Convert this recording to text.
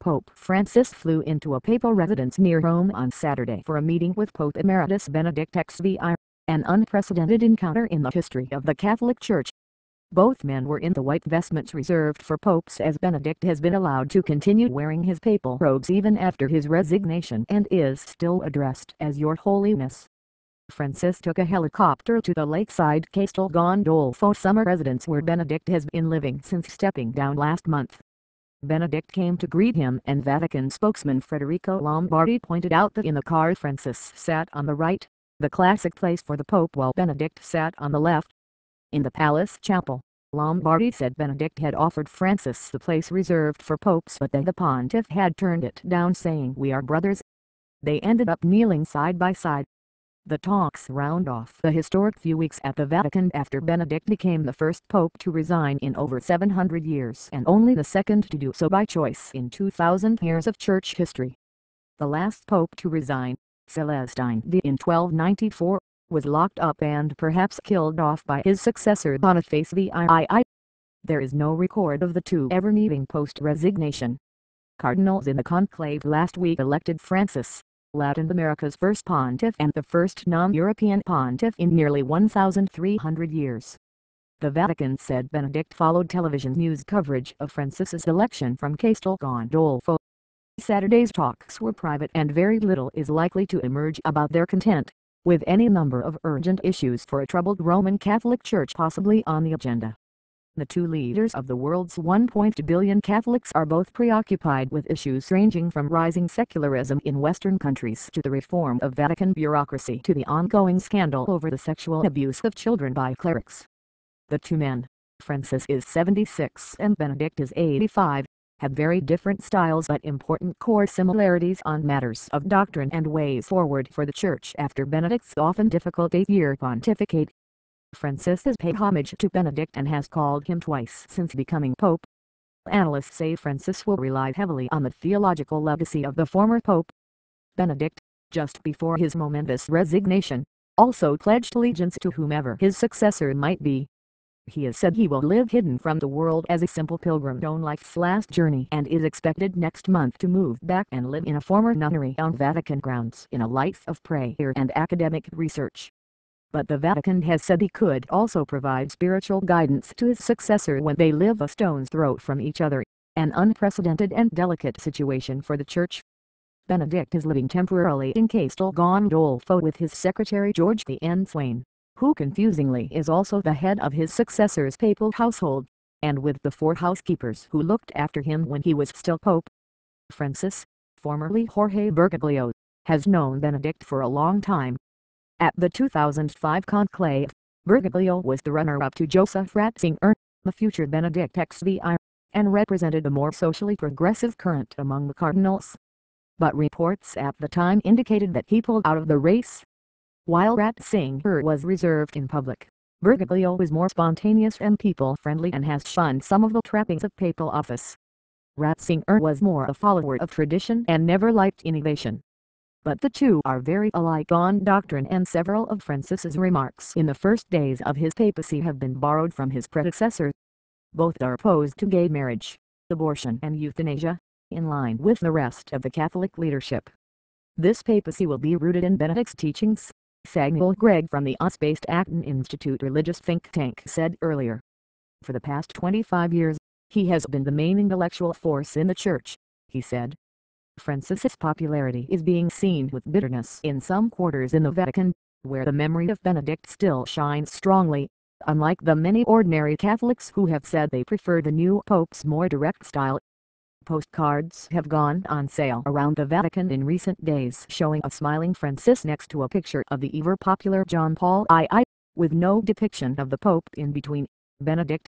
Pope Francis flew into a papal residence near Rome on Saturday for a meeting with Pope Emeritus Benedict XVI, an unprecedented encounter in the history of the Catholic Church. Both men were in the white vestments reserved for popes, as Benedict has been allowed to continue wearing his papal robes even after his resignation and is still addressed as Your Holiness. Francis took a helicopter to the lakeside Castel Gandolfo summer residence where Benedict has been living since stepping down last month. Benedict came to greet him, and Vatican spokesman Federico Lombardi pointed out that in the car Francis sat on the right, the classic place for the Pope, while Benedict sat on the left. In the palace chapel, Lombardi said Benedict had offered Francis the place reserved for popes, but the pontiff had turned it down, saying, "We are brothers." They ended up kneeling side by side. The talks round off the historic few weeks at the Vatican after Benedict became the first pope to resign in over 700 years and only the second to do so by choice in 2,000 years of church history. The last pope to resign, Celestine V in 1294, was locked up and perhaps killed off by his successor Boniface VII. There is no record of the two ever meeting post-resignation. Cardinals in the conclave last week elected Francis, Latin America's first pontiff and the first non-European pontiff in nearly 1,300 years. The Vatican said Benedict followed television news coverage of Francis's election from Castel Gandolfo. Saturday's talks were private and very little is likely to emerge about their content, with any number of urgent issues for a troubled Roman Catholic Church possibly on the agenda. The two leaders of the world's 1.2 billion Catholics are both preoccupied with issues ranging from rising secularism in Western countries to the reform of Vatican bureaucracy to the ongoing scandal over the sexual abuse of children by clerics. The two men, Francis is 76 and Benedict is 85, have very different styles but important core similarities on matters of doctrine and ways forward for the Church after Benedict's often difficult 8-year pontificate. Francis has paid homage to Benedict and has called him twice since becoming pope. Analysts say Francis will rely heavily on the theological legacy of the former pope. Benedict, just before his momentous resignation, also pledged allegiance to whomever his successor might be. He has said he will live hidden from the world as a simple pilgrim on life's last journey and is expected next month to move back and live in a former nunnery on Vatican grounds in a life of prayer and academic research. But the Vatican has said he could also provide spiritual guidance to his successor when they live a stone's throw from each other, an unprecedented and delicate situation for the Church. Benedict is living temporarily in Castel Gandolfo with his secretary George N. Swain, who confusingly is also the head of his successor's papal household, and with the 4 housekeepers who looked after him when he was still pope. Francis, formerly Jorge Bergoglio, has known Benedict for a long time. At the 2005 conclave, Bergoglio was the runner-up to Joseph Ratzinger, the future Benedict XVI, and represented a more socially progressive current among the cardinals. But reports at the time indicated that he pulled out of the race. While Ratzinger was reserved in public, Bergoglio was more spontaneous and people-friendly and has shunned some of the trappings of papal office. Ratzinger was more a follower of tradition and never liked innovation. But the two are very alike on doctrine, and several of Francis's remarks in the first days of his papacy have been borrowed from his predecessor. Both are opposed to gay marriage, abortion and euthanasia, in line with the rest of the Catholic leadership. This papacy will be rooted in Benedict's teachings, Samuel Gregg from the US-based Acton Institute religious think tank said earlier. For the past 25 years, he has been the main intellectual force in the Church, he said. Francis's popularity is being seen with bitterness in some quarters in the Vatican, where the memory of Benedict still shines strongly, unlike the many ordinary Catholics who have said they prefer the new pope's more direct style. Postcards have gone on sale around the Vatican in recent days showing a smiling Francis next to a picture of the ever-popular John Paul II, with no depiction of the Pope in between. Benedict,